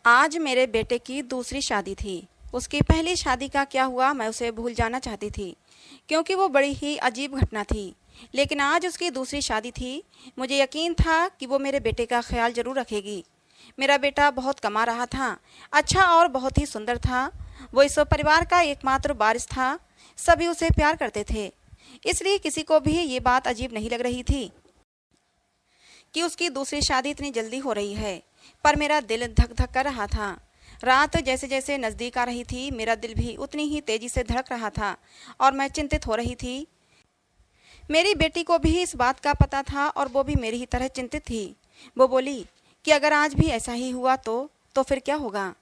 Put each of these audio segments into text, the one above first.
आज मेरे बेटे की दूसरी शादी थी। उसकी पहली शादी का क्या हुआ मैं उसे भूल जाना चाहती थी, क्योंकि वो बड़ी ही अजीब घटना थी। लेकिन आज उसकी दूसरी शादी थी। मुझे यकीन था कि वो मेरे बेटे का ख्याल जरूर रखेगी। मेरा बेटा बहुत कमा रहा था, अच्छा और बहुत ही सुंदर था। वो इस परिवार का एकमात्र वारिस था। सभी उसे प्यार करते थे, इसलिए किसी को भी ये बात अजीब नहीं लग रही थी कि उसकी दूसरी शादी इतनी जल्दी हो रही है। पर मेरा दिल धक धक कर रहा था। रात जैसे जैसे नज़दीक आ रही थी, मेरा दिल भी उतनी ही तेजी से धड़क रहा था और मैं चिंतित हो रही थी। मेरी बेटी को भी इस बात का पता था और वो भी मेरी ही तरह चिंतित थी। वो बोली कि अगर आज भी ऐसा ही हुआ तो फिर क्या होगा।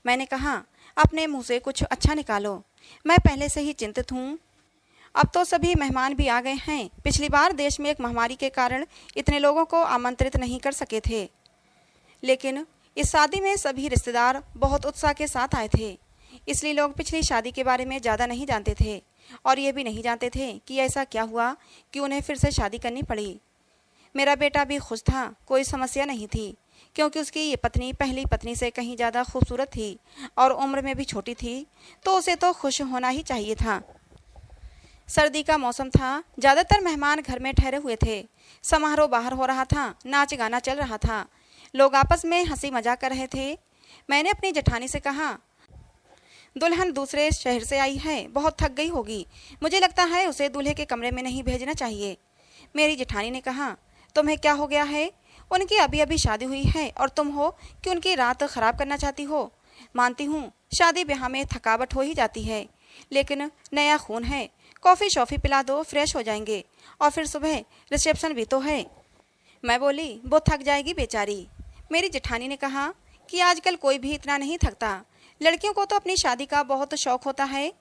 मैंने कहा, अपने मुंह से कुछ अच्छा निकालो, मैं पहले से ही चिंतित हूँ। अब तो सभी मेहमान भी आ गए हैं। पिछली बार देश में एक महामारी के कारण इतने लोगों को आमंत्रित नहीं कर सके थे, लेकिन इस शादी में सभी रिश्तेदार बहुत उत्साह के साथ आए थे। इसलिए लोग पिछली शादी के बारे में ज़्यादा नहीं जानते थे और ये भी नहीं जानते थे कि ऐसा क्या हुआ कि उन्हें फिर से शादी करनी पड़ी। मेरा बेटा भी खुश था, कोई समस्या नहीं थी, क्योंकि उसकी ये पत्नी पहली पत्नी से कहीं ज़्यादा खूबसूरत थी और उम्र में भी छोटी थी, तो उसे तो खुश होना ही चाहिए था। सर्दी का मौसम था, ज़्यादातर मेहमान घर में ठहरे हुए थे। समारोह बाहर हो रहा था, नाच गाना चल रहा था, लोग आपस में हंसी मजाक कर रहे थे। मैंने अपनी जेठानी से कहा, दुल्हन दूसरे शहर से आई है, बहुत थक गई होगी, मुझे लगता है उसे दूल्हे के कमरे में नहीं भेजना चाहिए। मेरी जेठानी ने कहा, तुम्हें क्या हो गया है, उनकी अभी अभी शादी हुई है और तुम हो कि उनकी रात खराब करना चाहती हो। मानती हूँ शादी ब्याह में थकावट हो ही जाती है, लेकिन नया खून है, कॉफ़ी शॉफ़ी पिला दो, फ्रेश हो जाएंगे और फिर सुबह रिसेप्शन भी तो है। मैं बोली, वो थक जाएगी बेचारी। मेरी जेठानी ने कहा कि आजकल कोई भी इतना नहीं थकता, लड़कियों को तो अपनी शादी का बहुत शौक होता है,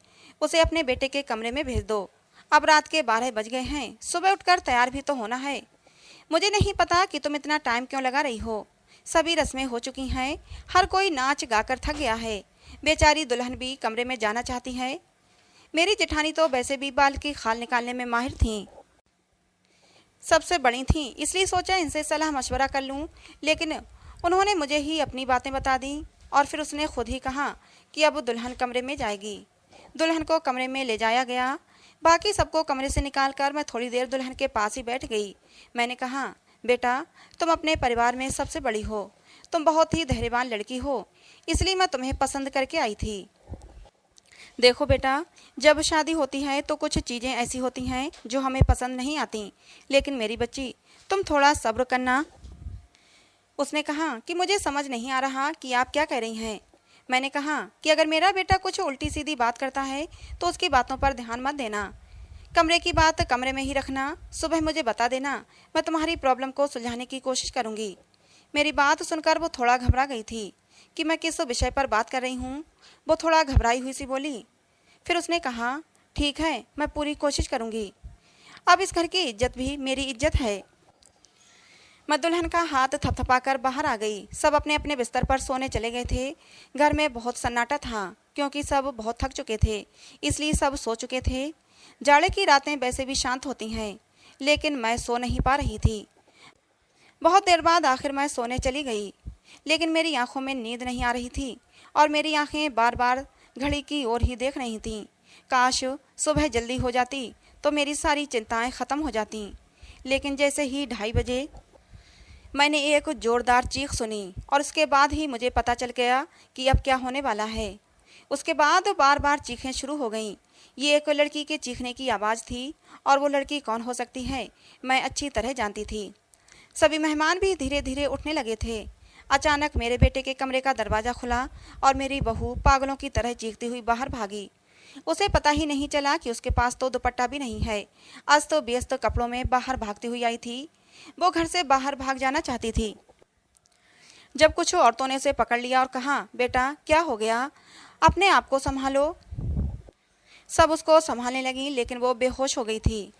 उसे अपने बेटे के कमरे में भेज दो। अब रात के 12 बज गए हैं, सुबह उठकर तैयार भी तो होना है। मुझे नहीं पता कि तुम इतना टाइम क्यों लगा रही हो, सभी रस्में हो चुकी हैं, हर कोई नाच गाकर थक गया है, बेचारी दुल्हन भी कमरे में जाना चाहती है। मेरी जेठानी तो वैसे भी बाल की खाल निकालने में माहिर थीं, सबसे बड़ी थीं, इसलिए सोचा इनसे सलाह मशवरा कर लूं। लेकिन उन्होंने मुझे ही अपनी बातें बता दी और फिर उसने खुद ही कहा कि अब दुल्हन कमरे में जाएगी। दुल्हन को कमरे में ले जाया गया। बाकी सबको कमरे से निकालकर मैं थोड़ी देर दुल्हन के पास ही बैठ गई। मैंने कहा, बेटा, तुम अपने परिवार में सबसे बड़ी हो, तुम बहुत ही धैर्यवान लड़की हो, इसलिए मैं तुम्हें पसंद करके आई थी। देखो बेटा, जब शादी होती है तो कुछ चीज़ें ऐसी होती हैं जो हमें पसंद नहीं आती, लेकिन मेरी बच्ची, तुम थोड़ा सब्र करना। उसने कहा कि मुझे समझ नहीं आ रहा कि आप क्या कह रही हैं। मैंने कहा कि अगर मेरा बेटा कुछ उल्टी सीधी बात करता है तो उसकी बातों पर ध्यान मत देना, कमरे की बात कमरे में ही रखना, सुबह मुझे बता देना, मैं तुम्हारी प्रॉब्लम को सुलझाने की कोशिश करूँगी। मेरी बात सुनकर वो थोड़ा घबरा गई थी कि मैं किस विषय पर बात कर रही हूँ। वो थोड़ा घबराई हुई सी बोली। फिर उसने कहा, ठीक है, मैं पूरी कोशिश करूँगी, अब इस घर की इज्जत भी मेरी इज्जत है। मैं दुल्हन का हाथ थपथपाकर बाहर आ गई। सब अपने अपने बिस्तर पर सोने चले गए थे। घर में बहुत सन्नाटा था, क्योंकि सब बहुत थक चुके थे, इसलिए सब सो चुके थे। जाड़े की रातें वैसे भी शांत होती हैं, लेकिन मैं सो नहीं पा रही थी। बहुत देर बाद आखिर मैं सोने चली गई, लेकिन मेरी आंखों में नींद नहीं आ रही थी और मेरी आंखें बार बार घड़ी की ओर ही देख रही थीं। काश सुबह जल्दी हो जाती तो मेरी सारी चिंताएं ख़त्म हो जातीं। लेकिन जैसे ही 2:30 बजे मैंने एक ज़ोरदार चीख सुनी और उसके बाद ही मुझे पता चल गया कि अब क्या होने वाला है। उसके बाद बार बार चीखें शुरू हो गईं। ये एक लड़की के चीखने की आवाज़ थी और वो लड़की कौन हो सकती है, मैं अच्छी तरह जानती थी। सभी मेहमान भी धीरे धीरे उठने लगे थे। अचानक मेरे बेटे के कमरे का दरवाज़ा खुला और मेरी बहू पागलों की तरह चीखती हुई बाहर भागी। उसे पता ही नहीं चला कि उसके पास तो दुपट्टा भी नहीं है। अस्त व्यस्त कपड़ों में बाहर भागती हुई आई थी। वो घर से बाहर भाग जाना चाहती थी, जब कुछ औरतों ने उसे पकड़ लिया और कहा, बेटा क्या हो गया, अपने आप को संभालो। सब उसको संभालने लगी, लेकिन वो बेहोश हो गई थी।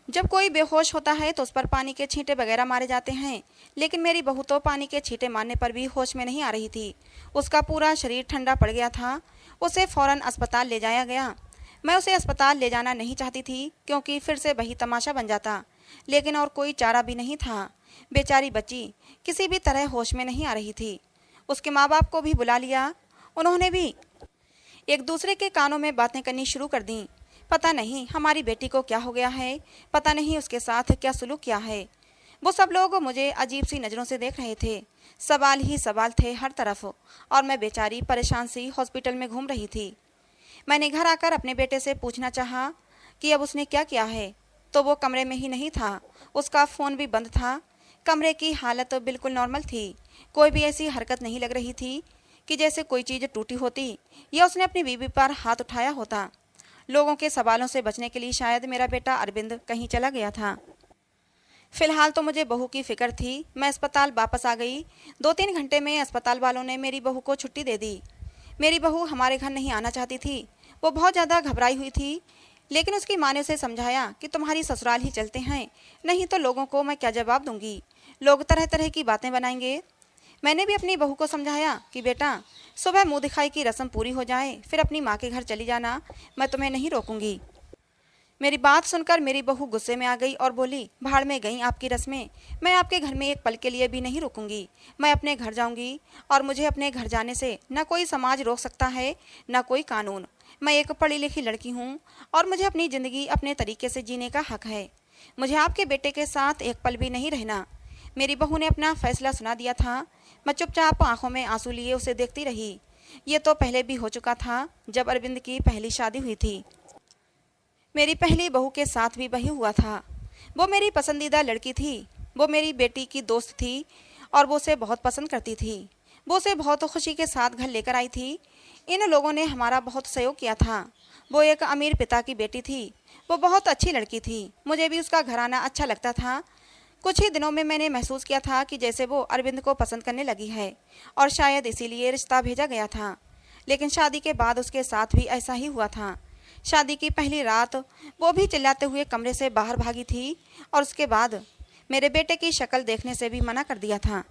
जब कोई बेहोश होता है तो उस पर पानी के छींटे वगैरह मारे जाते हैं, लेकिन मेरी बहू तो पानी के छींटे मारने पर भी होश में नहीं आ रही थी। उसका पूरा शरीर ठंडा पड़ गया था। उसे फौरन अस्पताल ले जाया गया। मैं उसे अस्पताल ले जाना नहीं चाहती थी, क्योंकि फिर से वही तमाशा बन जाता, लेकिन और कोई चारा भी नहीं था। बेचारी बच्ची किसी भी तरह होश में नहीं आ रही थी। उसके माँ बाप को भी बुला लिया। उन्होंने भी एक दूसरे के कानों में बातें करनी शुरू कर दी। पता नहीं हमारी बेटी को क्या हो गया है, पता नहीं उसके साथ क्या सुलूक किया है। वो सब लोग मुझे अजीब सी नज़रों से देख रहे थे। सवाल ही सवाल थे हर तरफ, और मैं बेचारी परेशान सी हॉस्पिटल में घूम रही थी। मैंने घर आकर अपने बेटे से पूछना चाहा कि अब उसने क्या किया है, तो वो कमरे में ही नहीं था। उसका फ़ोन भी बंद था। कमरे की हालत बिल्कुल नॉर्मल थी। कोई भी ऐसी हरकत नहीं लग रही थी कि जैसे कोई चीज़ टूटी होती या उसने अपनी बीवी पर हाथ उठाया होता। लोगों के सवालों से बचने के लिए शायद मेरा बेटा अरविंद कहीं चला गया था। फिलहाल तो मुझे बहू की फिक्र थी। मैं अस्पताल वापस आ गई। 2-3 घंटे में अस्पताल वालों ने मेरी बहू को छुट्टी दे दी। मेरी बहू हमारे घर नहीं आना चाहती थी। वो बहुत ज़्यादा घबराई हुई थी, लेकिन उसकी माँ ने उसे समझाया कि तुम्हारी ससुराल ही चलते हैं, नहीं तो लोगों को मैं क्या जवाब दूंगी, लोग तरह तरह की बातें बनाएंगे। मैंने भी अपनी बहू को समझाया कि बेटा, सुबह मुँह दिखाई की रस्म पूरी हो जाए फिर अपनी माँ के घर चली जाना, मैं तुम्हें नहीं रोकूंगी। मेरी बात सुनकर मेरी बहू गुस्से में आ गई और बोली, भाड़ में गई आपकी रस्में, मैं आपके घर में एक पल के लिए भी नहीं रुकूंगी। मैं अपने घर जाऊंगी, और मुझे अपने घर जाने से न कोई समाज रोक सकता है न कोई कानून। मैं एक पढ़ी लिखी लड़की हूँ और मुझे अपनी ज़िंदगी अपने तरीके से जीने का हक है। मुझे आपके बेटे के साथ एक पल भी नहीं रहना। मेरी बहू ने अपना फैसला सुना दिया था। मैं चुपचाप आंखों में आंसू लिए उसे देखती रही। ये तो पहले भी हो चुका था जब अरविंद की पहली शादी हुई थी। मेरी पहली बहू के साथ भी वही हुआ था। वो मेरी पसंदीदा लड़की थी। वो मेरी बेटी की दोस्त थी और वो उसे बहुत पसंद करती थी। वो उसे बहुत खुशी के साथ घर लेकर आई थी। इन लोगों ने हमारा बहुत सहयोग किया था। वो एक अमीर पिता की बेटी थी। वो बहुत अच्छी लड़की थी। मुझे भी उसका घराना अच्छा लगता था। कुछ ही दिनों में मैंने महसूस किया था कि जैसे वो अरविंद को पसंद करने लगी है, और शायद इसीलिए रिश्ता भेजा गया था। लेकिन शादी के बाद उसके साथ भी ऐसा ही हुआ था। शादी की पहली रात वो भी चिल्लाते हुए कमरे से बाहर भागी थी, और उसके बाद मेरे बेटे की शक्ल देखने से भी मना कर दिया था।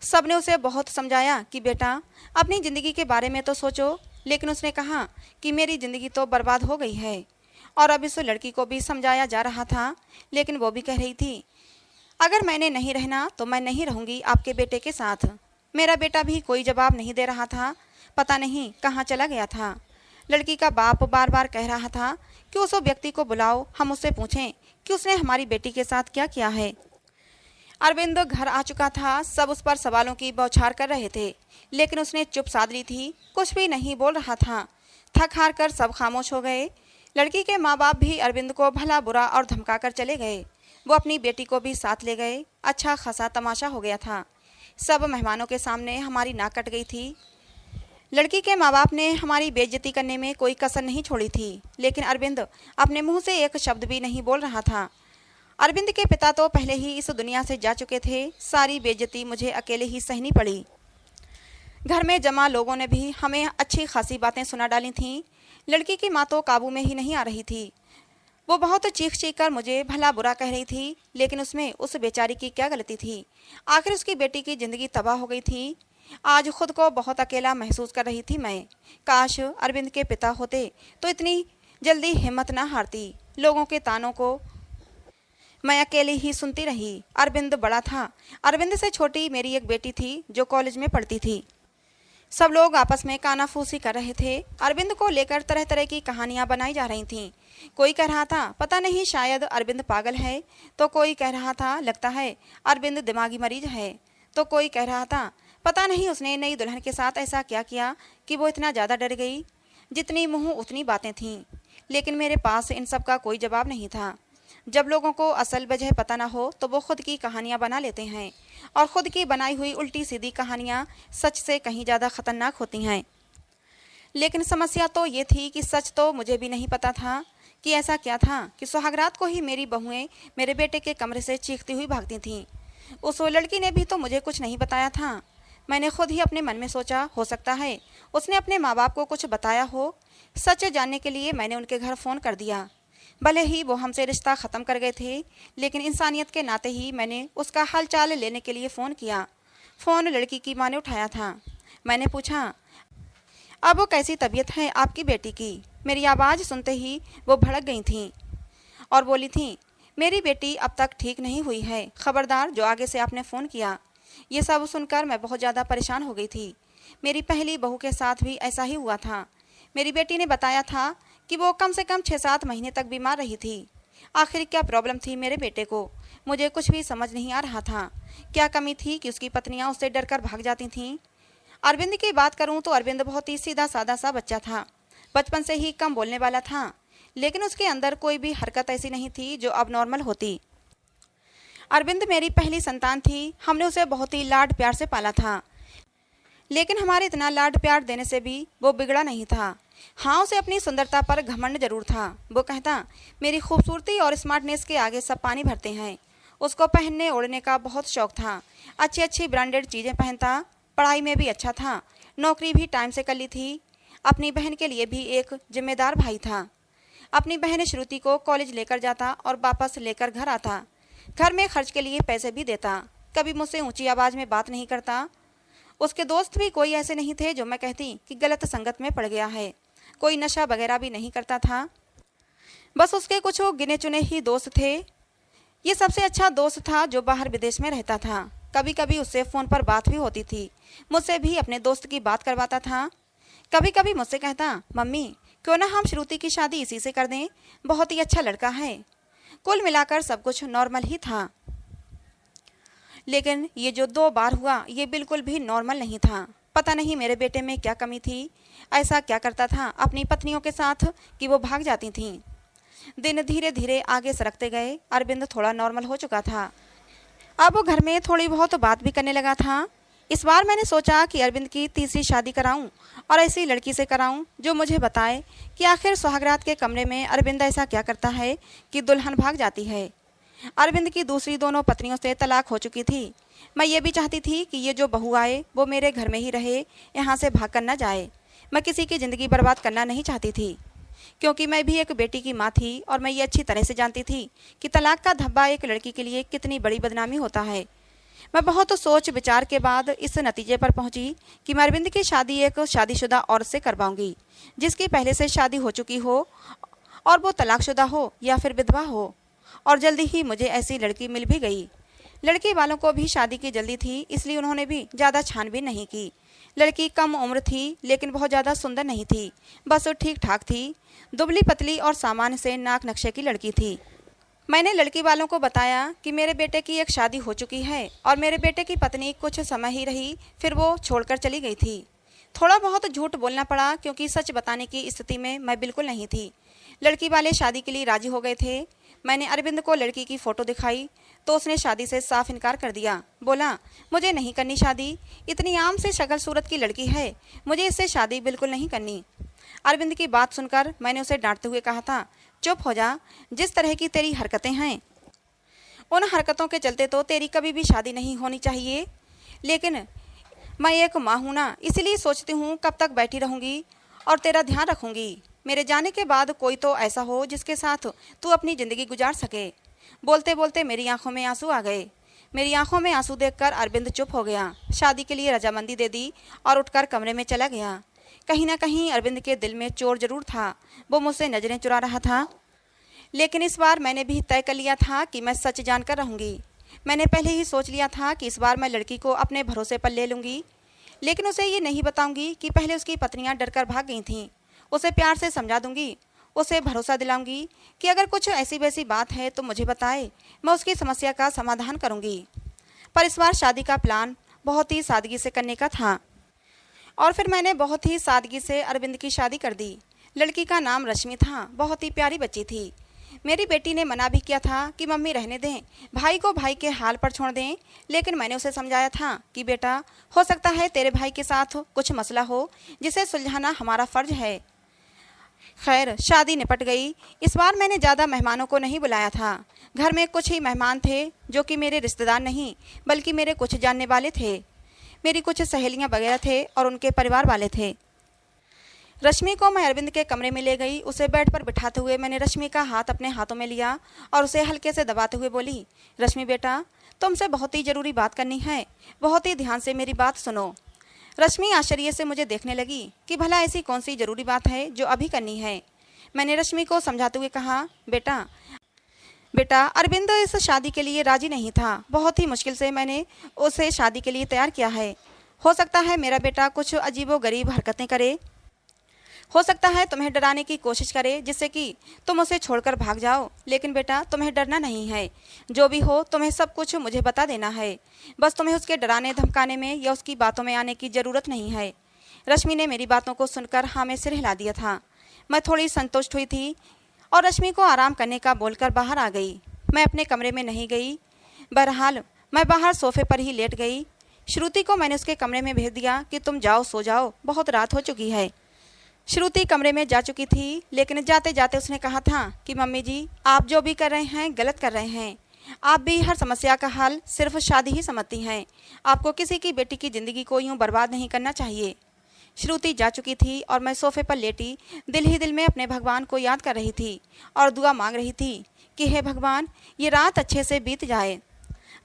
सबने उसे बहुत समझाया कि बेटा, अपनी ज़िंदगी के बारे में तो सोचो, लेकिन उसने कहा कि मेरी ज़िंदगी तो बर्बाद हो गई है। और अब इस लड़की को भी समझाया जा रहा था, लेकिन वो भी कह रही थी, अगर मैंने नहीं रहना तो मैं नहीं रहूँगी आपके बेटे के साथ। मेरा बेटा भी कोई जवाब नहीं दे रहा था। पता नहीं कहाँ चला गया था। लड़की का बाप बार बार कह रहा था कि उस व्यक्ति को बुलाओ, हम उससे पूछें कि उसने हमारी बेटी के साथ क्या किया है। अरविंद घर आ चुका था। सब उस पर सवालों की बौछार कर रहे थे, लेकिन उसने चुप साध ली थी। कुछ भी नहीं बोल रहा था। थक हार कर सब खामोश हो गए। लड़की के माँ बाप भी अरविंद को भला बुरा और धमका कर चले गए। वो अपनी बेटी को भी साथ ले गए। अच्छा खासा तमाशा हो गया था। सब मेहमानों के सामने हमारी नाक कट गई थी। लड़की के माँ बाप ने हमारी बेइज्जती करने में कोई कसर नहीं छोड़ी थी, लेकिन अरविंद अपने मुंह से एक शब्द भी नहीं बोल रहा था। अरविंद के पिता तो पहले ही इस दुनिया से जा चुके थे। सारी बेइज्जती मुझे अकेले ही सहनी पड़ी। घर में जमा लोगों ने भी हमें अच्छी खासी बातें सुना डाली थीं। लड़की की माँ तो काबू में ही नहीं आ रही थी। वो बहुत चीख चीख कर मुझे भला बुरा कह रही थी, लेकिन उसमें उस बेचारी की क्या गलती थी। आखिर उसकी बेटी की ज़िंदगी तबाह हो गई थी। आज खुद को बहुत अकेला महसूस कर रही थी मैं। काश अरविंद के पिता होते तो इतनी जल्दी हिम्मत ना हारती। लोगों के तानों को मैं अकेली ही सुनती रही। अरविंद बड़ा था। अरविंद से छोटी मेरी एक बेटी थी जो कॉलेज में पढ़ती थी। सब लोग आपस में कानाफूसी कर रहे थे। अरविंद को लेकर तरह तरह की कहानियां बनाई जा रही थीं। कोई कह रहा था पता नहीं शायद अरविंद पागल है, तो कोई कह रहा था लगता है अरविंद दिमागी मरीज है, तो कोई कह रहा था पता नहीं उसने नई दुल्हन के साथ ऐसा क्या किया कि वो इतना ज़्यादा डर गई। जितनी मुँह उतनी बातें थीं, लेकिन मेरे पास इन सब का कोई जवाब नहीं था। जब लोगों को असल वजह पता ना हो तो वो खुद की कहानियाँ बना लेते हैं, और ख़ुद की बनाई हुई उल्टी सीधी कहानियाँ सच से कहीं ज़्यादा ख़तरनाक होती हैं। लेकिन समस्या तो ये थी कि सच तो मुझे भी नहीं पता था कि ऐसा क्या था कि सुहागरात को ही मेरी बहुएं मेरे बेटे के कमरे से चीखती हुई भागती थीं। उस लड़की ने भी तो मुझे कुछ नहीं बताया था। मैंने खुद ही अपने मन में सोचा, हो सकता है उसने अपने माँ बाप को कुछ बताया हो। सच जानने के लिए मैंने उनके घर फ़ोन कर दिया। भले ही वो हमसे रिश्ता ख़त्म कर गए थे, लेकिन इंसानियत के नाते ही मैंने उसका हाल चाल लेने के लिए फ़ोन किया। फ़ोन लड़की की माँ ने उठाया था। मैंने पूछा, अब वो कैसी तबीयत है आपकी बेटी की? मेरी आवाज़ सुनते ही वो भड़क गई थीं और बोली थीं, मेरी बेटी अब तक ठीक नहीं हुई है। खबरदार जो आगे से आपने फ़ोन किया ये सब सुनकर मैं बहुत ज़्यादा परेशान हो गई थी। मेरी पहली बहू के साथ भी ऐसा ही हुआ था। मेरी बेटी ने बताया था कि वो कम से कम 6-7 महीने तक बीमार रही थी। आखिर क्या प्रॉब्लम थी मेरे बेटे को, मुझे कुछ भी समझ नहीं आ रहा था। क्या कमी थी कि उसकी पत्नियां उससे डरकर भाग जाती थीं? अरविंद की बात करूं तो अरविंद बहुत ही सीधा साधा सा बच्चा था। बचपन से ही कम बोलने वाला था, लेकिन उसके अंदर कोई भी हरकत ऐसी नहीं थी जो अब नॉर्मल होती। अरविंद मेरी पहली संतान थी। हमने उसे बहुत ही लाड प्यार से पाला था, लेकिन हमारे इतना लाड प्यार देने से भी वो बिगड़ा नहीं था। हाँ, उसे अपनी सुंदरता पर घमंड जरूर था। वो कहता, मेरी खूबसूरती और स्मार्टनेस के आगे सब पानी भरते हैं। उसको पहनने ओढ़ने का बहुत शौक था। अच्छी अच्छी ब्रांडेड चीज़ें पहनता। पढ़ाई में भी अच्छा था। नौकरी भी टाइम से कर ली थी। अपनी बहन के लिए भी एक जिम्मेदार भाई था। अपनी बहन श्रुति को कॉलेज लेकर जाता और वापस लेकर घर आता। घर में खर्च के लिए पैसे भी देता। कभी मुझसे ऊंची आवाज़ में बात नहीं करता। उसके दोस्त भी कोई ऐसे नहीं थे जो मैं कहती कि गलत संगत में पड़ गया है। कोई नशा वगैरह भी नहीं करता था। बस उसके कुछ गिने चुने ही दोस्त थे। ये सबसे अच्छा दोस्त था जो बाहर विदेश में रहता था। कभी कभी उससे फ़ोन पर बात भी होती थी। मुझसे भी अपने दोस्त की बात करवाता था। कभी कभी मुझसे कहता, मम्मी क्यों ना हम श्रुति की शादी इसी से कर दें, बहुत ही अच्छा लड़का है। कुल मिलाकर सब कुछ नॉर्मल ही था। लेकिन ये जो 2 बार हुआ ये बिल्कुल भी नॉर्मल नहीं था। पता नहीं मेरे बेटे में क्या कमी थी। ऐसा क्या करता था अपनी पत्नियों के साथ कि वो भाग जाती थीं। दिन धीरे धीरे आगे सरकते गए। अरविंद थोड़ा नॉर्मल हो चुका था। अब वो घर में थोड़ी बहुत बात भी करने लगा था। इस बार मैंने सोचा कि अरविंद की तीसरी शादी कराऊं और ऐसी लड़की से कराऊं जो मुझे बताए कि आखिर सुहागरात के कमरे में अरविंद ऐसा क्या करता है कि दुल्हन भाग जाती है। अरविंद की दूसरी दोनों पत्नियों से तलाक हो चुकी थी। मैं ये भी चाहती थी कि ये जो बहू आए वो मेरे घर में ही रहे, यहाँ से भाग कर न जाए। मैं किसी की ज़िंदगी बर्बाद करना नहीं चाहती थी, क्योंकि मैं भी एक बेटी की माँ थी और मैं ये अच्छी तरह से जानती थी कि तलाक का धब्बा एक लड़की के लिए कितनी बड़ी बदनामी होता है। मैं बहुत सोच विचार के बाद इस नतीजे पर पहुंची कि मैं अरविंद की शादी एक शादीशुदा औरत से करवाऊंगी, जिसकी पहले से शादी हो चुकी हो और वो तलाकशुदा हो या फिर विधवा हो। और जल्दी ही मुझे ऐसी लड़की मिल भी गई। लड़की वालों को भी शादी की जल्दी थी, इसलिए उन्होंने भी ज़्यादा छानबीन नहीं की। लड़की कम उम्र थी, लेकिन बहुत ज़्यादा सुंदर नहीं थी, बस वो ठीक ठाक थी। दुबली पतली और सामान्य से नाक नक्शे की लड़की थी। मैंने लड़की वालों को बताया कि मेरे बेटे की एक शादी हो चुकी है और मेरे बेटे की पत्नी कुछ समय ही रही, फिर वो छोड़कर चली गई थी। थोड़ा बहुत झूठ बोलना पड़ा, क्योंकि सच बताने की स्थिति में मैं बिल्कुल नहीं थी। लड़की वाले शादी के लिए राजी हो गए थे। मैंने अरविंद को लड़की की फ़ोटो दिखाई तो उसने शादी से साफ इनकार कर दिया। बोला, मुझे नहीं करनी शादी, इतनी आम से शक्ल सूरत की लड़की है, मुझे इससे शादी बिल्कुल नहीं करनी। अरविंद की बात सुनकर मैंने उसे डांटते हुए कहा था, चुप हो जा, जिस तरह की तेरी हरकतें हैं उन हरकतों के चलते तो तेरी कभी भी शादी नहीं होनी चाहिए। लेकिन मैं एक माँ हूँ ना, इसीलिए सोचती हूँ कब तक बैठी रहूँगी और तेरा ध्यान रखूँगी। मेरे जाने के बाद कोई तो ऐसा हो जिसके साथ तू अपनी ज़िंदगी गुजार सके। बोलते बोलते मेरी आंखों में आंसू आ गए। मेरी आंखों में आंसू देखकर अरविंद चुप हो गया। शादी के लिए रजामंदी दे दी और उठकर कमरे में चला गया। कहीं ना कहीं अरविंद के दिल में चोर जरूर था। वो मुझसे नज़रें चुरा रहा था। लेकिन इस बार मैंने भी तय कर लिया था कि मैं सच जानकर रहूँगी। मैंने पहले ही सोच लिया था कि इस बार मैं लड़की को अपने भरोसे पर ले लूँगी, लेकिन उसे ये नहीं बताऊँगी कि पहले उसकी पत्नियाँ डरकर भाग गई थीं। उसे प्यार से समझा दूँगी, उसे भरोसा दिलाऊंगी कि अगर कुछ ऐसी वैसी बात है तो मुझे बताए, मैं उसकी समस्या का समाधान करूँगी। पर इस बार शादी का प्लान बहुत ही सादगी से करने का था और फिर मैंने बहुत ही सादगी से अरविंद की शादी कर दी। लड़की का नाम रश्मि था। बहुत ही प्यारी बच्ची थी। मेरी बेटी ने मना भी किया था कि मम्मी रहने दें, भाई को भाई के हाल पर छोड़ दें, लेकिन मैंने उसे समझाया था कि बेटा, हो सकता है तेरे भाई के साथ कुछ मसला हो जिसे सुलझाना हमारा फ़र्ज है। खैर, शादी निपट गई। इस बार मैंने ज़्यादा मेहमानों को नहीं बुलाया था। घर में कुछ ही मेहमान थे जो कि मेरे रिश्तेदार नहीं बल्कि मेरे कुछ जानने वाले थे। मेरी कुछ सहेलियां वगैरह थे और उनके परिवार वाले थे। रश्मि को मैं अरविंद के कमरे में ले गई। उसे बेड पर बिठाते हुए मैंने रश्मि का हाथ अपने हाथों में लिया और उसे हल्के से दबाते हुए बोली, रश्मि बेटा, तुमसे बहुत ही ज़रूरी बात करनी है, बहुत ही ध्यान से मेरी बात सुनो। रश्मि आश्चर्य से मुझे देखने लगी कि भला ऐसी कौन सी ज़रूरी बात है जो अभी करनी है। मैंने रश्मि को समझाते हुए कहा, बेटा, बेटा, अरविंद इस शादी के लिए राजी नहीं था। बहुत ही मुश्किल से मैंने उसे शादी के लिए तैयार किया है। हो सकता है मेरा बेटा कुछ अजीबोगरीब हरकतें करे, हो सकता है तुम्हें डराने की कोशिश करे जिससे कि तुम उसे छोड़कर भाग जाओ, लेकिन बेटा तुम्हें डरना नहीं है। जो भी हो तुम्हें सब कुछ मुझे बता देना है। बस तुम्हें उसके डराने धमकाने में या उसकी बातों में आने की ज़रूरत नहीं है। रश्मि ने मेरी बातों को सुनकर हाँ में सिर हिला दिया था। मैं थोड़ी संतुष्ट हुई थी और रश्मि को आराम करने का बोलकर बाहर आ गई। मैं अपने कमरे में नहीं गई। बहरहाल मैं बाहर सोफे पर ही लेट गई। श्रुति को मैंने उसके कमरे में भेज दिया कि तुम जाओ, सो जाओ, बहुत रात हो चुकी है। श्रुति कमरे में जा चुकी थी, लेकिन जाते जाते उसने कहा था कि मम्मी जी, आप जो भी कर रहे हैं गलत कर रहे हैं। आप भी हर समस्या का हल सिर्फ शादी ही समझती हैं। आपको किसी की बेटी की ज़िंदगी को यूं बर्बाद नहीं करना चाहिए। श्रुति जा चुकी थी और मैं सोफे पर लेटी दिल ही दिल में अपने भगवान को याद कर रही थी और दुआ मांग रही थी कि हे भगवान, ये रात अच्छे से बीत जाए।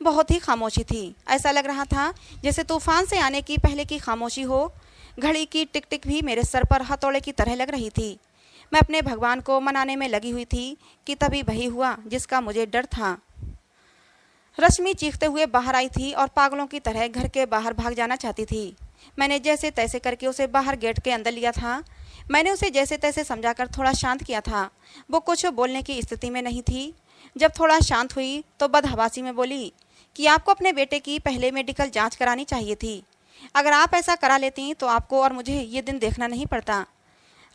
बहुत ही खामोशी थी। ऐसा लग रहा था जैसे तूफान से आने की पहले की खामोशी हो। घड़ी की टिक टिक भी मेरे सर पर हथौड़े की तरह लग रही थी। मैं अपने भगवान को मनाने में लगी हुई थी कि तभी वही हुआ जिसका मुझे डर था। रश्मि चीखते हुए बाहर आई थी और पागलों की तरह घर के बाहर भाग जाना चाहती थी। मैंने जैसे तैसे करके उसे बाहर गेट के अंदर लिया था। मैंने उसे जैसे तैसे समझाकर थोड़ा शांत किया था। वो कुछ बोलने की स्थिति में नहीं थी। जब थोड़ा शांत हुई तो बदहवासी में बोली कि आपको अपने बेटे की पहले मेडिकल जांच करानी चाहिए थी। अगर आप ऐसा करा लेती तो आपको और मुझे ये दिन देखना नहीं पड़ता।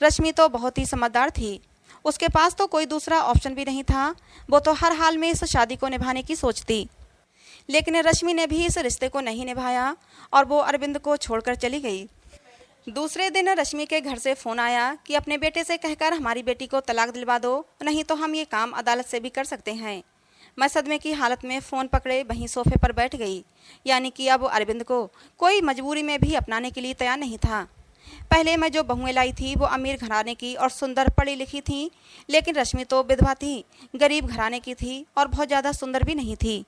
रश्मि तो बहुत ही समझदार थी। उसके पास तो कोई दूसरा ऑप्शन भी नहीं था। वो तो हर हाल में इस शादी को निभाने की सोचती। लेकिन रश्मि ने भी इस रिश्ते को नहीं निभाया और वो अरविंद को छोड़कर चली गई। दूसरे दिन रश्मि के घर से फ़ोन आया कि अपने बेटे से कहकर हमारी बेटी को तलाक दिलवा दो, नहीं तो हम ये काम अदालत से भी कर सकते हैं। मैं सदमे की हालत में फ़ोन पकड़े वहीं सोफे पर बैठ गई। यानी कि अब अरविंद को कोई मजबूरी में भी अपनाने के लिए तैयार नहीं था। पहले मैं जो बहुएं लाई थी वो अमीर घराने की और सुंदर पढ़ी लिखी थी, लेकिन रश्मि तो विधवा थी, गरीब घराने की थी और बहुत ज़्यादा सुंदर भी नहीं थी।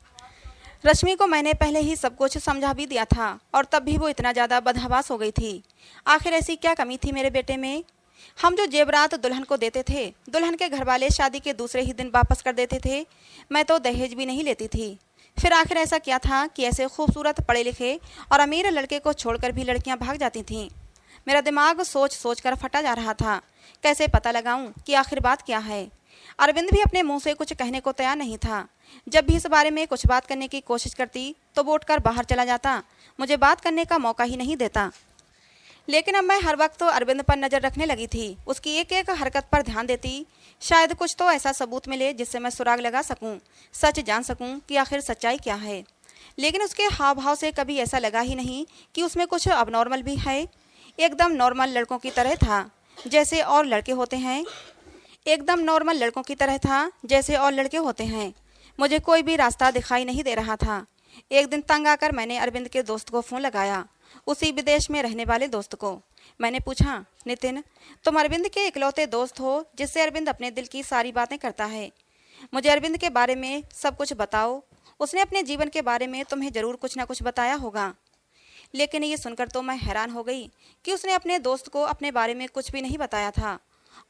रश्मि को मैंने पहले ही सब कुछ समझा भी दिया था और तब भी वो इतना ज़्यादा बदहवास हो गई थी। आखिर ऐसी क्या कमी थी मेरे बेटे में? हम जो जेवरात दुल्हन को देते थे, दुल्हन के घर वाले शादी के दूसरे ही दिन वापस कर देते थे। मैं तो दहेज भी नहीं लेती थी। फिर आखिर ऐसा क्या था कि ऐसे खूबसूरत पढ़े लिखे और अमीर लड़के को छोड़कर भी लड़कियां भाग जाती थीं? मेरा दिमाग सोच सोच कर फटा जा रहा था। कैसे पता लगाऊं कि आखिर बात क्या है? अरविंद भी अपने मुंह से कुछ कहने को तैयार नहीं था। जब भी इस बारे में कुछ बात करने की कोशिश करती तो वो उठकर बाहर चला जाता, मुझे बात करने का मौका ही नहीं देता। लेकिन अब मैं हर वक्त तो अरविंद पर नज़र रखने लगी थी। उसकी एक एक हरकत पर ध्यान देती। शायद कुछ तो ऐसा सबूत मिले जिससे मैं सुराग लगा सकूं, सच जान सकूं कि आखिर सच्चाई क्या है। लेकिन उसके हाव भाव से कभी ऐसा लगा ही नहीं कि उसमें कुछ अबनॉर्मल भी है। एकदम नॉर्मल लड़कों की तरह था जैसे और लड़के होते हैं। एकदम नॉर्मल लड़कों की तरह था जैसे और लड़के होते हैं। मुझे कोई भी रास्ता दिखाई नहीं दे रहा था। एक दिन तंग आकर मैंने अरविंद के दोस्त को फ़ोन लगाया, उसी विदेश में रहने वाले दोस्त को। मैंने पूछा, नितिन, तुम अरविंद के इकलौते दोस्त हो जिससे अरविंद अपने दिल की सारी बातें करता है। मुझे अरविंद के बारे में सब कुछ बताओ। उसने अपने जीवन के बारे में तुम्हें ज़रूर कुछ ना कुछ बताया होगा। लेकिन ये सुनकर तो मैं हैरान हो गई कि उसने अपने दोस्त को अपने बारे में कुछ भी नहीं बताया था।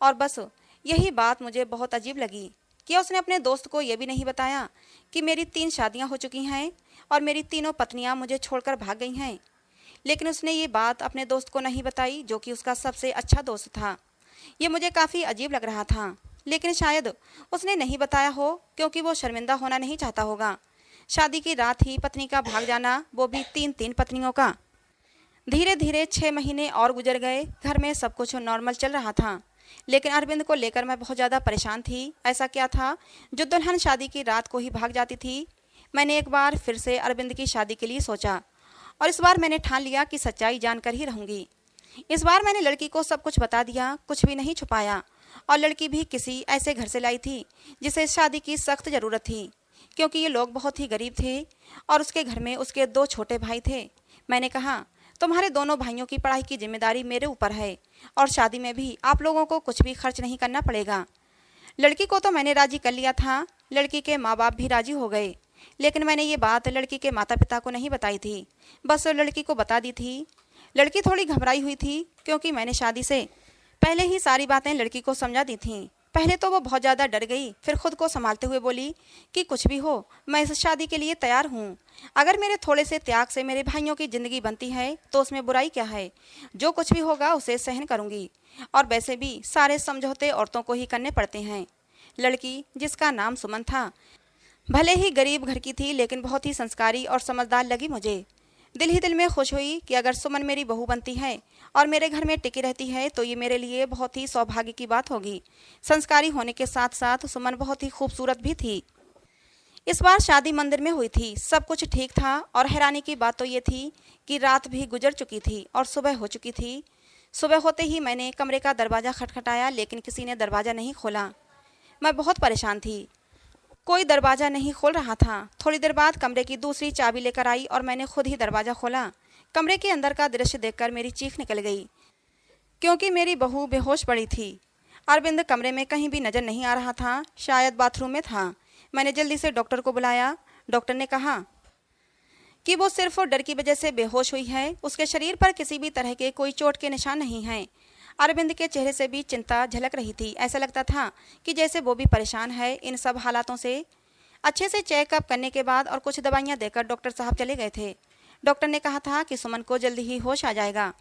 और बस यही बात मुझे बहुत अजीब लगी कि उसने अपने दोस्त को यह भी नहीं बताया कि मेरी 3 शादियां हो चुकी हैं और मेरी तीनों पत्नियां मुझे छोड़कर भाग गई हैं। लेकिन उसने ये बात अपने दोस्त को नहीं बताई जो कि उसका सबसे अच्छा दोस्त था। ये मुझे काफ़ी अजीब लग रहा था। लेकिन शायद उसने नहीं बताया हो क्योंकि वो शर्मिंदा होना नहीं चाहता होगा। शादी की रात ही पत्नी का भाग जाना, वो भी 3 पत्नियों का। धीरे धीरे 6 महीने और गुजर गए। घर में सब कुछ नॉर्मल चल रहा था, लेकिन अरविंद को लेकर मैं बहुत ज़्यादा परेशान थी। ऐसा क्या था जो दुल्हन शादी की रात को ही भाग जाती थी? मैंने एक बार फिर से अरविंद की शादी के लिए सोचा और इस बार मैंने ठान लिया कि सच्चाई जानकर ही रहूंगी। इस बार मैंने लड़की को सब कुछ बता दिया, कुछ भी नहीं छुपाया। और लड़की भी किसी ऐसे घर से लाई थी जिसे शादी की सख्त ज़रूरत थी, क्योंकि ये लोग बहुत ही गरीब थे और उसके घर में उसके 2 छोटे भाई थे। मैंने कहा, तुम्हारे दोनों भाइयों की पढ़ाई की जिम्मेदारी मेरे ऊपर है और शादी में भी आप लोगों को कुछ भी खर्च नहीं करना पड़ेगा। लड़की को तो मैंने राजी कर लिया था, लड़की के माँ बाप भी राजी हो गए। लेकिन मैंने ये बात लड़की के माता पिता को नहीं बताई थी, बस लड़की को बता दी थी। लड़की थोड़ी घबराई हुई थी क्योंकि मैंने शादी से पहले ही सारी बातें लड़की को समझा दी थीं। पहले तो वो बहुत ज़्यादा डर गई, फिर खुद को संभालते हुए बोली कि कुछ भी हो, मैं इस शादी के लिए तैयार हूँ। अगर मेरे थोड़े से त्याग से मेरे भाइयों की ज़िंदगी बनती है तो उसमें बुराई क्या है। जो कुछ भी होगा उसे सहन करूँगी। और वैसे भी सारे समझौते औरतों को ही करने पड़ते हैं। लड़की, जिसका नाम सुमन था, भले ही गरीब घर की थी, लेकिन बहुत ही संस्कारी और समझदार लगी मुझे। दिल ही दिल में खुश हुई कि अगर सुमन मेरी बहू बनती है और मेरे घर में टिकी रहती है तो ये मेरे लिए बहुत ही सौभाग्य की बात होगी। संस्कारी होने के साथ साथ सुमन बहुत ही खूबसूरत भी थी। इस बार शादी मंदिर में हुई थी, सब कुछ ठीक था। और हैरानी की बात तो ये थी कि रात भी गुजर चुकी थी और सुबह हो चुकी थी। सुबह होते ही मैंने कमरे का दरवाज़ा खटखटाया, लेकिन किसी ने दरवाज़ा नहीं खोला। मैं बहुत परेशान थी, कोई दरवाज़ा नहीं खोल रहा था। थोड़ी देर बाद कमरे की दूसरी चाबी लेकर आई और मैंने खुद ही दरवाज़ा खोला। कमरे के अंदर का दृश्य देखकर मेरी चीख निकल गई, क्योंकि मेरी बहू बेहोश पड़ी थी। अरविंद कमरे में कहीं भी नज़र नहीं आ रहा था, शायद बाथरूम में था। मैंने जल्दी से डॉक्टर को बुलाया। डॉक्टर ने कहा कि वो सिर्फ डर की वजह से बेहोश हुई है, उसके शरीर पर किसी भी तरह के कोई चोट के निशान नहीं हैं। अरविंद के चेहरे से भी चिंता झलक रही थी। ऐसा लगता था कि जैसे वो भी परेशान है इन सब हालातों से। अच्छे से चेकअप करने के बाद और कुछ दवाइयाँ देकर डॉक्टर साहब चले गए थे। डॉक्टर ने कहा था कि सुमन को जल्दी ही होश आ जाएगा।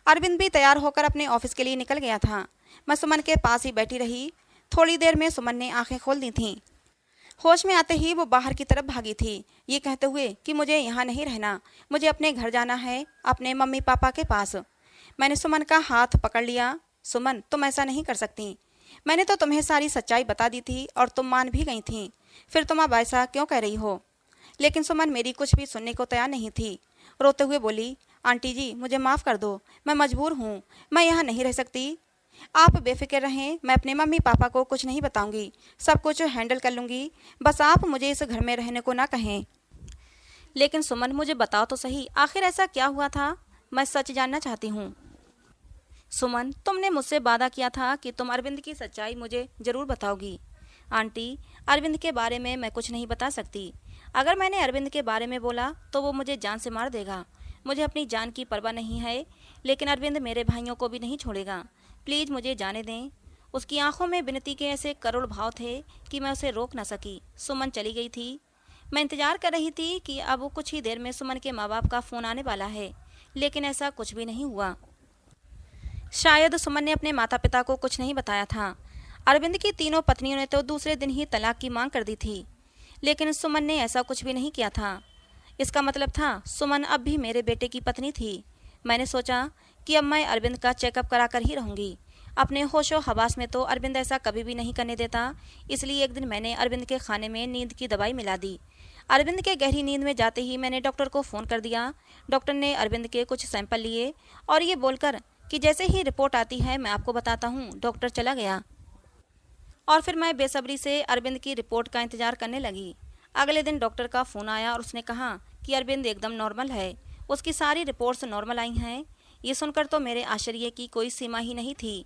अरविंद भी तैयार होकर अपने ऑफिस के लिए निकल गया था। मैं सुमन के पास ही बैठी रही। थोड़ी देर में सुमन ने आंखें खोल दी थीं। होश में आते ही वो बाहर की तरफ भागी थी, ये कहते हुए कि मुझे यहाँ नहीं रहना, मुझे अपने घर जाना है, अपने मम्मी पापा के पास। मैंने सुमन का हाथ पकड़ लिया। सुमन, तुम ऐसा नहीं कर सकती। मैंने तो तुम्हें सारी सच्चाई बता दी थी और तुम मान भी गई थी, फिर तुम अब ऐसा क्यों कह रही हो। लेकिन सुमन मेरी कुछ भी सुनने को तैयार नहीं थी। रोते हुए बोली, आंटी जी, मुझे माफ़ कर दो, मैं मजबूर हूँ, मैं यहाँ नहीं रह सकती। आप बेफिक्र रहें, मैं अपने मम्मी पापा को कुछ नहीं बताऊंगी, सब कुछ हैंडल कर लूँगी। बस आप मुझे इस घर में रहने को ना कहें। लेकिन सुमन, मुझे बताओ तो सही, आखिर ऐसा क्या हुआ था, मैं सच जानना चाहती हूँ। सुमन, तुमने मुझसे वादा किया था कि तुम अरविंद की सच्चाई मुझे ज़रूर बताओगी। आंटी, अरविंद के बारे में मैं कुछ नहीं बता सकती। अगर मैंने अरविंद के बारे में बोला तो वो मुझे जान से मार देगा। मुझे अपनी जान की परवाह नहीं है, लेकिन अरविंद मेरे भाइयों को भी नहीं छोड़ेगा। प्लीज़ मुझे जाने दें। उसकी आंखों में विनती के ऐसे करुण भाव थे कि मैं उसे रोक न सकी। सुमन चली गई थी। मैं इंतजार कर रही थी कि अब कुछ ही देर में सुमन के माँ बाप का फ़ोन आने वाला है, लेकिन ऐसा कुछ भी नहीं हुआ। शायद सुमन ने अपने माता पिता को कुछ नहीं बताया था। अरविंद की तीनों पत्नियों ने तो दूसरे दिन ही तलाक की मांग कर दी थी, लेकिन सुमन ने ऐसा कुछ भी नहीं किया था। इसका मतलब था सुमन अब भी मेरे बेटे की पत्नी थी। मैंने सोचा कि अब मैं अरविंद का चेकअप करा कर ही रहूँगी। अपने होशो हवास में तो अरविंद ऐसा कभी भी नहीं करने देता, इसलिए एक दिन मैंने अरविंद के खाने में नींद की दवाई मिला दी। अरविंद के गहरी नींद में जाते ही मैंने डॉक्टर को फ़ोन कर दिया। डॉक्टर ने अरविंद के कुछ सैंपल लिए और ये बोलकर कि जैसे ही रिपोर्ट आती है मैं आपको बताता हूँ, डॉक्टर चला गया। और फिर मैं बेसब्री से अरविंद की रिपोर्ट का इंतज़ार करने लगी। अगले दिन डॉक्टर का फ़ोन आया और उसने कहा कि अरविंद एकदम नॉर्मल है, उसकी सारी रिपोर्ट्स नॉर्मल आई हैं। ये सुनकर तो मेरे आश्चर्य की कोई सीमा ही नहीं थी।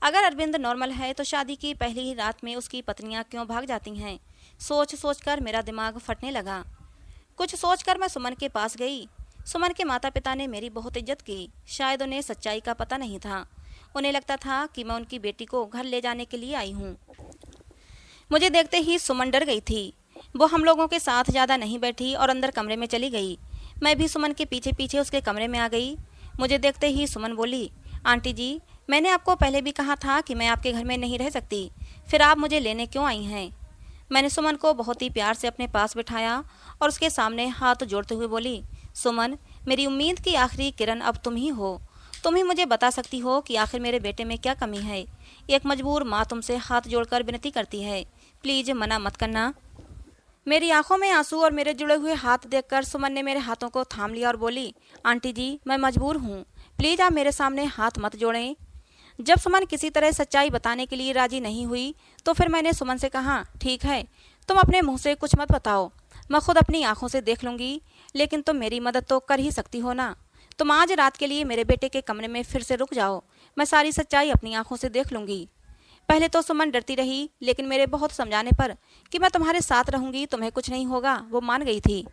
अगर अरविंद नॉर्मल है तो शादी की पहली ही रात में उसकी पत्नियां क्यों भाग जाती हैं। सोच सोच कर मेरा दिमाग फटने लगा। कुछ सोचकर मैं सुमन के पास गई। सुमन के माता पिता ने मेरी बहुत इज्जत की। शायद उन्हें सच्चाई का पता नहीं था। उन्हें लगता था कि मैं उनकी बेटी को घर ले जाने के लिए आई हूँ। मुझे देखते ही सुमन डर गई थी। वो हम लोगों के साथ ज़्यादा नहीं बैठी और अंदर कमरे में चली गई। मैं भी सुमन के पीछे पीछे उसके कमरे में आ गई। मुझे देखते ही सुमन बोली, आंटी जी, मैंने आपको पहले भी कहा था कि मैं आपके घर में नहीं रह सकती, फिर आप मुझे लेने क्यों आई हैं। मैंने सुमन को बहुत ही प्यार से अपने पास बिठाया और उसके सामने हाथ जोड़ते हुए बोली, सुमन, मेरी उम्मीद की आखिरी किरण अब तुम ही हो। तुम ही मुझे बता सकती हो कि आखिर मेरे बेटे में क्या कमी है। एक मजबूर माँ तुमसे हाथ जोड़कर विनती करती है, प्लीज़ मना मत करना। मेरी आंखों में आंसू और मेरे जुड़े हुए हाथ देखकर सुमन ने मेरे हाथों को थाम लिया और बोली, आंटी जी, मैं मजबूर हूँ, प्लीज़ आप मेरे सामने हाथ मत जोड़ें। जब सुमन किसी तरह सच्चाई बताने के लिए राजी नहीं हुई तो फिर मैंने सुमन से कहा, ठीक है, तुम अपने मुंह से कुछ मत बताओ, मैं खुद अपनी आंखों से देख लूँगी, लेकिन तुम मेरी मदद तो कर ही सकती हो ना। तुम आज रात के लिए मेरे बेटे के कमरे में फिर से रुक जाओ, मैं सारी सच्चाई अपनी आंखों से देख लूँगी। पहले तो सुमन डरती रही, लेकिन मेरे बहुत समझाने पर कि मैं तुम्हारे साथ रहूँगी, तुम्हें कुछ नहीं होगा, वो मान गई थी।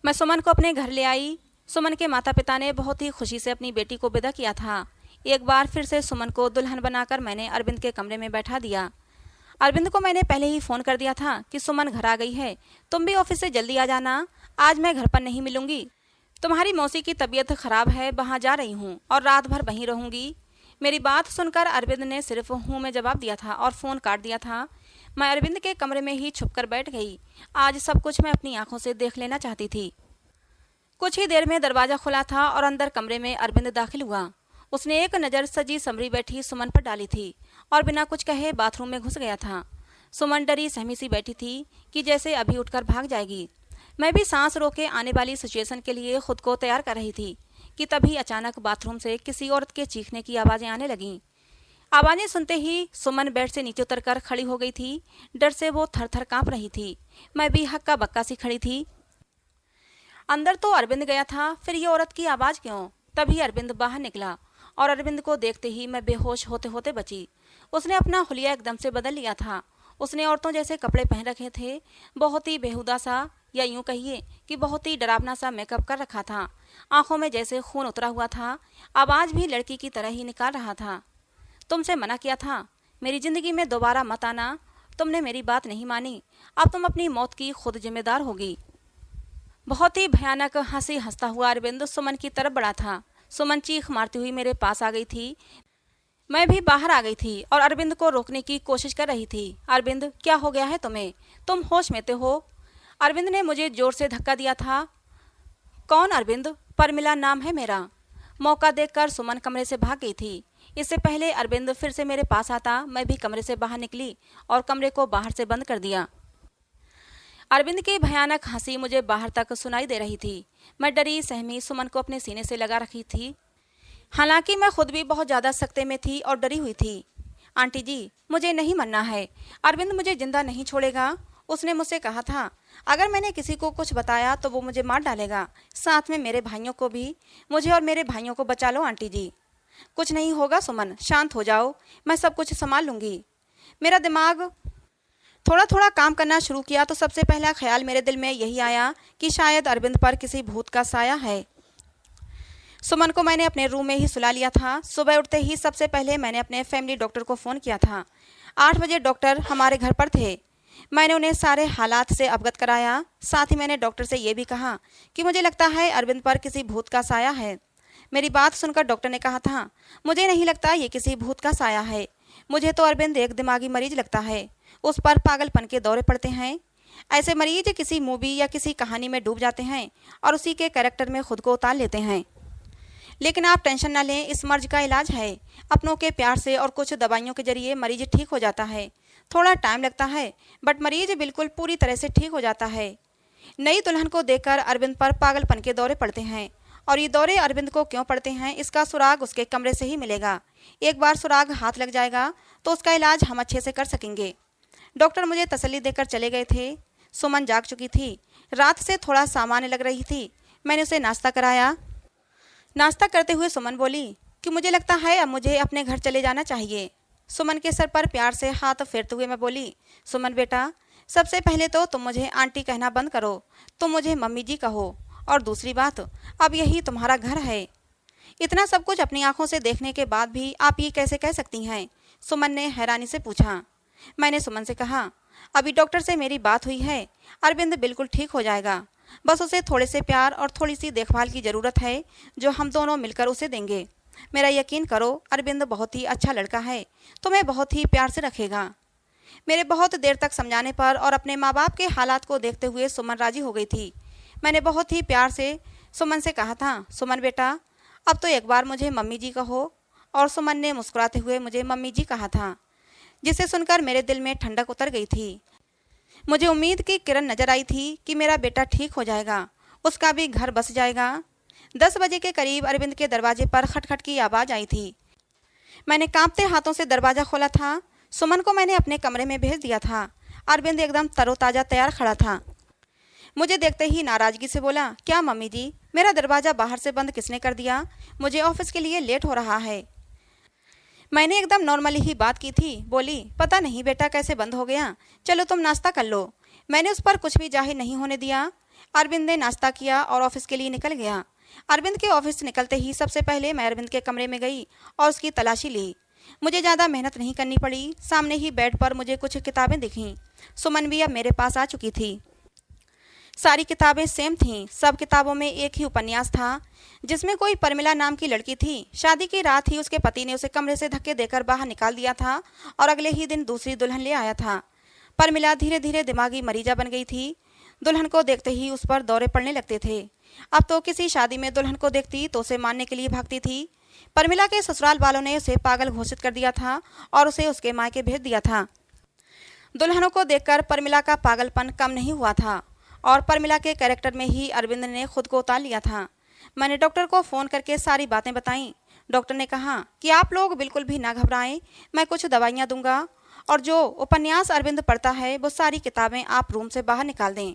मैं सुमन को अपने घर ले आई। सुमन के माता पिता ने बहुत ही खुशी से अपनी बेटी को विदा किया था। एक बार फिर से सुमन को दुल्हन बनाकर मैंने अरविंद के कमरे में बैठा दिया। अरविंद को मैंने पहले ही फ़ोन कर दिया था कि सुमन घर आ गई है, तुम भी ऑफिस से जल्दी आ जाना, आज मैं घर पर नहीं मिलूंगी। तुम्हारी मौसी की तबीयत खराब है, वहाँ जा रही हूँ और रात भर वहीं रहूंगी। मेरी बात सुनकर अरविंद ने सिर्फ हूँ में जवाब दिया था और फ़ोन काट दिया था। मैं अरविंद के कमरे में ही छुपकर बैठ गई। आज सब कुछ मैं अपनी आंखों से देख लेना चाहती थी। कुछ ही देर में दरवाजा खुला था और अंदर कमरे में अरविंद दाखिल हुआ। उसने एक नज़र सजी समरी बैठी सुमन पर डाली थी और बिना कुछ कहे बाथरूम में घुस गया था। सुमन डरी सहमी सी बैठी थी कि जैसे अभी उठकर भाग जाएगी। मैं भी सांस रोके आने वाली सिचुएशन के लिए खुद को तैयार कर रही थी कि तभी अचानक बाथरूम से किसी औरत के चीखने की आवाज़ें आने लगीं। आवाज़ें सुनते ही सुमन बेड से नीचे उतरकर खड़ी हो गई थी। डर से वो थर थर काँप रही थी। मैं भी हक्का बक्का सी खड़ी थी। अंदर तो अरविंद गया था, फिर ये औरत की आवाज़ क्यों? तभी अरविंद बाहर निकला और अरविंद को देखते ही मैं बेहोश होते होते बची। उसने अपना हुलिया एकदम से बदल लिया था। उसने औरतों जैसे कपड़े पहन रखे थे, बहुत ही बेहुदा सा या यूं कहिए कि बहुत ही डरावना सा मेकअप कर रखा था। आंखों में जैसे खून उतरा हुआ था। आवाज़ भी लड़की की तरह ही निकाल रहा था। तुमसे मना किया था, मेरी ज़िंदगी में दोबारा मत आना। तुमने मेरी बात नहीं मानी, अब तुम अपनी मौत की खुद जिम्मेदार होगी। बहुत ही भयानक हंसी हंसता हुआ अरविंद सुमन की तरफ बढ़ा था। सुमन चीख मारती हुई मेरे पास आ गई थी। मैं भी बाहर आ गई थी और अरविंद को रोकने की कोशिश कर रही थी। अरविंद, क्या हो गया है तुम्हें? तुम होश में तो हो? अरविंद ने मुझे जोर से धक्का दिया था। कौन अरविंद? परमिला नाम है मेरा। मौका देखकर सुमन कमरे से भाग गई थी। इससे पहले अरविंद फिर से मेरे पास आता, मैं भी कमरे से बाहर निकली और कमरे को बाहर से बंद कर दिया। अरविंद की भयानक हंसी मुझे बाहर तक सुनाई दे रही थी। मैं डरी सहमी सुमन को अपने सीने से लगा रखी थी। हालांकि मैं खुद भी बहुत ज़्यादा सख्ते में थी और डरी हुई थी। आंटी जी, मुझे नहीं मरना है। अरविंद मुझे जिंदा नहीं छोड़ेगा। उसने मुझसे कहा था अगर मैंने किसी को कुछ बताया तो वो मुझे मार डालेगा, साथ में मेरे भाइयों को भी। मुझे और मेरे भाइयों को बचा लो आंटी जी। कुछ नहीं होगा सुमन, शांत हो जाओ, मैं सब कुछ संभाल लूँगी। मेरा दिमाग थोड़ा थोड़ा काम करना शुरू किया तो सबसे पहला ख्याल मेरे दिल में यही आया कि शायद अरविंद पर किसी भूत का साया है। सुमन को मैंने अपने रूम में ही सुला लिया था। सुबह उठते ही सबसे पहले मैंने अपने फैमिली डॉक्टर को फ़ोन किया था। 8 बजे डॉक्टर हमारे घर पर थे। मैंने उन्हें सारे हालात से अवगत कराया। साथ ही मैंने डॉक्टर से ये भी कहा कि मुझे लगता है अरविंद पर किसी भूत का साया है। मेरी बात सुनकर डॉक्टर ने कहा था मुझे नहीं लगता ये किसी भूत का साया है, मुझे तो अरविंद एक दिमागी मरीज लगता है, उस पर पागलपन के दौरे पड़ते हैं। ऐसे मरीज किसी मूवी या किसी कहानी में डूब जाते हैं और उसी के कैरेक्टर में खुद को उतार लेते हैं। लेकिन आप टेंशन ना लें, इस मर्ज का इलाज है। अपनों के प्यार से और कुछ दवाइयों के जरिए मरीज ठीक हो जाता है। थोड़ा टाइम लगता है बट मरीज बिल्कुल पूरी तरह से ठीक हो जाता है। नई दुल्हन को देखकर अरविंद पर पागलपन के दौरे पड़ते हैं और ये दौरे अरविंद को क्यों पड़ते हैं इसका सुराग उसके कमरे से ही मिलेगा। एक बार सुराग हाथ लग जाएगा तो उसका इलाज हम अच्छे से कर सकेंगे। डॉक्टर मुझे तसल्ली देकर चले गए थे। सुमन जाग चुकी थी, रात से थोड़ा सामान्य लग रही थी। मैंने उसे नाश्ता कराया। नाश्ता करते हुए सुमन बोली कि मुझे लगता है अब मुझे अपने घर चले जाना चाहिए। सुमन के सर पर प्यार से हाथ फेरते हुए मैं बोली, सुमन बेटा, सबसे पहले तो तुम मुझे आंटी कहना बंद करो, तुम मुझे मम्मी जी कहो। और दूसरी बात, अब यही तुम्हारा घर है। इतना सब कुछ अपनी आंखों से देखने के बाद भी आप ये कैसे कह सकती हैं? सुमन ने हैरानी से पूछा। मैंने सुमन से कहा, अभी डॉक्टर से मेरी बात हुई है, अरविंद बिल्कुल ठीक हो जाएगा। बस उसे थोड़े से प्यार और थोड़ी सी देखभाल की ज़रूरत है जो हम दोनों मिलकर उसे देंगे। मेरा यकीन करो, अरविंद बहुत ही अच्छा लड़का है, तुम्हें बहुत ही प्यार से रखेगा। मेरे बहुत देर तक समझाने पर और अपने माँ बाप के हालात को देखते हुए सुमन राजी हो गई थी। मैंने बहुत ही प्यार से सुमन से कहा था, सुमन बेटा, अब तो एक बार मुझे मम्मी जी कहो। और सुमन ने मुस्कुराते हुए मुझे मम्मी जी कहा था, जिसे सुनकर मेरे दिल में ठंडक उतर गई थी। मुझे उम्मीद की किरण नजर आई थी कि मेरा बेटा ठीक हो जाएगा, उसका भी घर बस जाएगा। 10 बजे के करीब अरविंद के दरवाजे पर खटखट की आवाज़ आई थी। मैंने कांपते हाथों से दरवाज़ा खोला था। सुमन को मैंने अपने कमरे में भेज दिया था। अरविंद एकदम तरोताज़ा तैयार खड़ा था। मुझे देखते ही नाराज़गी से बोला, क्या मम्मी जी, मेरा दरवाज़ा बाहर से बंद किसने कर दिया? मुझे ऑफिस के लिए लेट हो रहा है। मैंने एकदम नॉर्मली ही बात की थी। बोली, पता नहीं बेटा कैसे बंद हो गया, चलो तुम नाश्ता कर लो। मैंने उस पर कुछ भी जाहिर नहीं होने दिया। अरविंद ने नाश्ता किया और ऑफिस के लिए निकल गया। अरविंद के ऑफिस से निकलते ही सबसे पहले मैं अरविंद के कमरे में गई और उसकी तलाशी ली। मुझे ज़्यादा मेहनत नहीं करनी पड़ी। सामने ही बेड पर मुझे कुछ किताबें दिखीं। सुमन भी अब मेरे पास आ चुकी थी। सारी किताबें सेम थीं। सब किताबों में एक ही उपन्यास था जिसमें कोई परमिला नाम की लड़की थी। शादी की रात ही उसके पति ने उसे कमरे से धक्के देकर बाहर निकाल दिया था और अगले ही दिन दूसरी दुल्हन ले आया था। परमिला धीरे धीरे दिमागी मरीजा बन गई थी। दुल्हन को देखते ही उस पर दौरे पड़ने लगते थे। अब तो किसी शादी में दुल्हन को देखती तो उसे मारने के लिए भागती थी। परमिला के ससुराल वालों ने उसे पागल घोषित कर दिया था और उसे उसके मायके भेज दिया था। दुल्हनों को देखकर परमिला का पागलपन कम नहीं हुआ था और परमिला के कैरेक्टर में ही अरविंद ने खुद को उतार लिया था। मैंने डॉक्टर को फ़ोन करके सारी बातें बताईं। डॉक्टर ने कहा कि आप लोग बिल्कुल भी ना घबराएं, मैं कुछ दवाइयाँ दूंगा और जो उपन्यास अरविंद पढ़ता है वो सारी किताबें आप रूम से बाहर निकाल दें।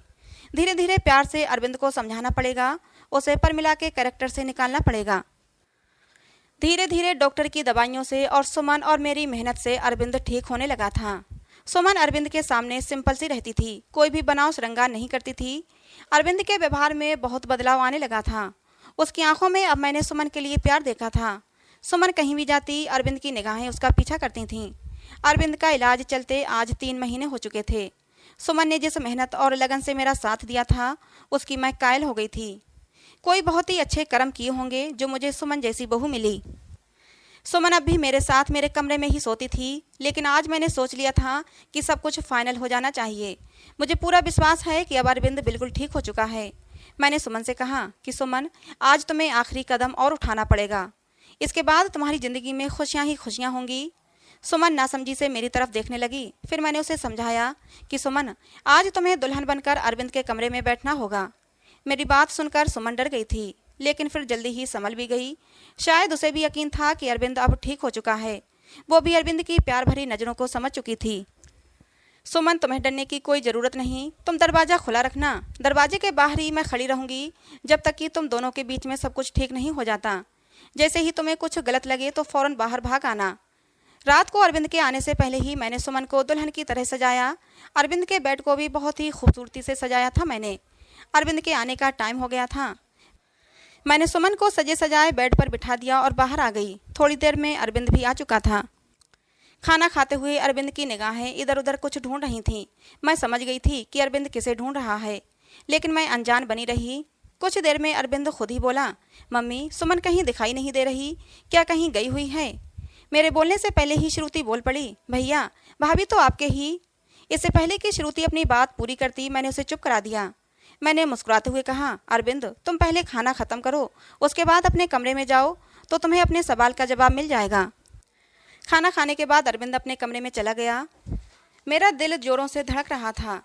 धीरे धीरे प्यार से अरविंद को समझाना पड़ेगा, उसे परमिला के कैरेक्टर से निकालना पड़ेगा। धीरे धीरे डॉक्टर की दवाइयों से और सुमन और मेरी मेहनत से अरविंद ठीक होने लगा था। सुमन अरविंद के सामने सिंपल सी रहती थी, कोई भी बनाव श्रृंगार नहीं करती थी। अरविंद के व्यवहार में बहुत बदलाव आने लगा था। उसकी आंखों में अब मैंने सुमन के लिए प्यार देखा था। सुमन कहीं भी जाती अरविंद की निगाहें उसका पीछा करती थीं। अरविंद का इलाज चलते आज 3 महीने हो चुके थे। सुमन ने जिस मेहनत और लगन से मेरा साथ दिया था उसकी मैं कायल हो गई थी। कोई बहुत ही अच्छे कर्म किए होंगे जो मुझे सुमन जैसी बहू मिली। सुमन अब भी मेरे साथ मेरे कमरे में ही सोती थी, लेकिन आज मैंने सोच लिया था कि सब कुछ फाइनल हो जाना चाहिए। मुझे पूरा विश्वास है कि अब अरविंद बिल्कुल ठीक हो चुका है। मैंने सुमन से कहा कि सुमन, आज तुम्हें आखिरी कदम और उठाना पड़ेगा। इसके बाद तुम्हारी ज़िंदगी में खुशियाँ ही खुशियाँ होंगी। सुमन नासमझी से मेरी तरफ देखने लगी। फिर मैंने उसे समझाया कि सुमन, आज तुम्हें दुल्हन बनकर अरविंद के कमरे में बैठना होगा। मेरी बात सुनकर सुमन डर गई थी, लेकिन फिर जल्दी ही संभल भी गई। शायद उसे भी यकीन था कि अरविंद अब ठीक हो चुका है। वो भी अरविंद की प्यार भरी नज़रों को समझ चुकी थी। सुमन, तुम्हें डरने की कोई ज़रूरत नहीं। तुम दरवाज़ा खुला रखना। दरवाजे के बाहर ही मैं खड़ी रहूँगी जब तक कि तुम दोनों के बीच में सब कुछ ठीक नहीं हो जाता। जैसे ही तुम्हें कुछ गलत लगे तो फ़ौरन बाहर भाग आना। रात को अरविंद के आने से पहले ही मैंने सुमन को दुल्हन की तरह सजाया। अरविंद के बेड को भी बहुत ही खूबसूरती से सजाया था मैंने। अरविंद के आने का टाइम हो गया था। मैंने सुमन को सजे सजाए बेड पर बिठा दिया और बाहर आ गई। थोड़ी देर में अरविंद भी आ चुका था। खाना खाते हुए अरविंद की निगाहें इधर उधर कुछ ढूंढ रही थीं। मैं समझ गई थी कि अरविंद किसे ढूंढ रहा है, लेकिन मैं अनजान बनी रही। कुछ देर में अरविंद खुद ही बोला, मम्मी, सुमन कहीं दिखाई नहीं दे रही, क्या कहीं गई हुई है? मेरे बोलने से पहले ही श्रुति बोल पड़ी, भैया, भाभी तो आपके ही। इससे पहले कि श्रुति अपनी बात पूरी करती मैंने उसे चुप करा दिया। मैंने मुस्कुराते हुए कहा, अरविंद, तुम पहले खाना ख़त्म करो, उसके बाद अपने कमरे में जाओ तो तुम्हें अपने सवाल का जवाब मिल जाएगा। खाना खाने के बाद अरविंद अपने कमरे में चला गया। मेरा दिल जोरों से धड़क रहा था।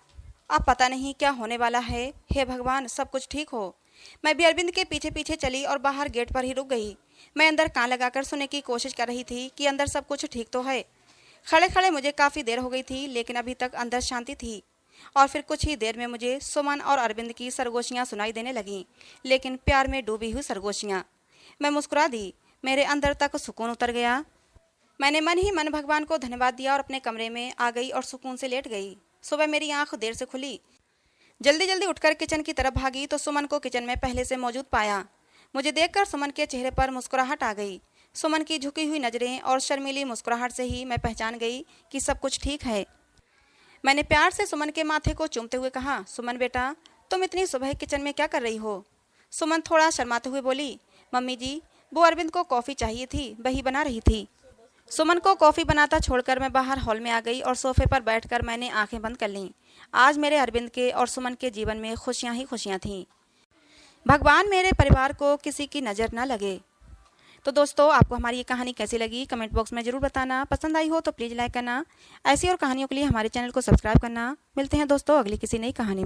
अब पता नहीं क्या होने वाला है। हे भगवान, सब कुछ ठीक हो। मैं भी अरविंद के पीछे पीछे चली और बाहर गेट पर ही रुक गई। मैं अंदर कान लगाकर सुनने की कोशिश कर रही थी कि अंदर सब कुछ ठीक तो है। खड़े खड़े मुझे काफ़ी देर हो गई थी, लेकिन अभी तक अंदर शांति थी। और फिर कुछ ही देर में मुझे सुमन और अरविंद की सरगोशियाँ सुनाई देने लगीं, लेकिन प्यार में डूबी हुई सरगोशियाँ। मैं मुस्कुरा दी। मेरे अंदर तक सुकून उतर गया। मैंने मन ही मन भगवान को धन्यवाद दिया और अपने कमरे में आ गई और सुकून से लेट गई। सुबह मेरी आंख देर से खुली। जल्दी जल्दी उठकर किचन की तरफ भागी तो सुमन को किचन में पहले से मौजूद पाया। मुझे देखकर सुमन के चेहरे पर मुस्कुराहट आ गई। सुमन की झुकी हुई नज़रें और शर्मीली मुस्कुराहट से ही मैं पहचान गई कि सब कुछ ठीक है। मैंने प्यार से सुमन के माथे को चूमते हुए कहा, सुमन बेटा, तुम इतनी सुबह किचन में क्या कर रही हो? सुमन थोड़ा शर्माते हुए बोली, मम्मी जी, वो अरविंद को कॉफ़ी चाहिए थी, वही बना रही थी। सुमन को कॉफ़ी बनाता छोड़कर मैं बाहर हॉल में आ गई और सोफे पर बैठकर मैंने आंखें बंद कर लीं। आज मेरे अरविंद के और सुमन के जीवन में खुशियाँ ही खुशियाँ थीं। भगवान मेरे परिवार को किसी की नज़र न लगे। तो दोस्तों, आपको हमारी ये कहानी कैसी लगी कमेंट बॉक्स में ज़रूर बताना। पसंद आई हो तो प्लीज़ लाइक करना। ऐसी और कहानियों के लिए हमारे चैनल को सब्सक्राइब करना। मिलते हैं दोस्तों अगली किसी नई कहानी में।